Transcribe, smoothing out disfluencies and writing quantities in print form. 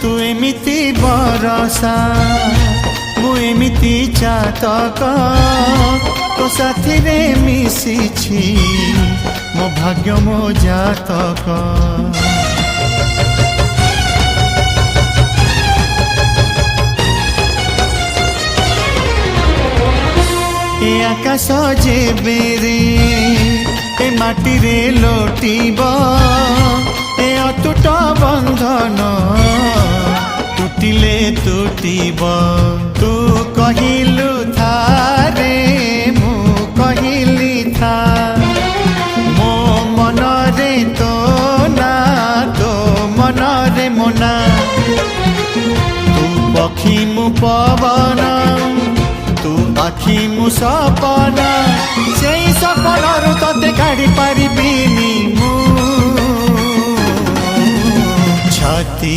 तू एमिति बरसा मु एमिति चातक तो साथी रे मिशिछि मो भाग्य मो जातक। ए आकाश जेबे रे ए माटी रे लोटिब ए अटूट बंधन टूटिले टूटिब। तू कहिलु था रे मु कहिली था मो मन रे तो ना तो मन रे मोना। तू पक्षी मु पवन तू आखि मु सपना से सपनारू तते काढ़ी पारिबिनी मु छाती।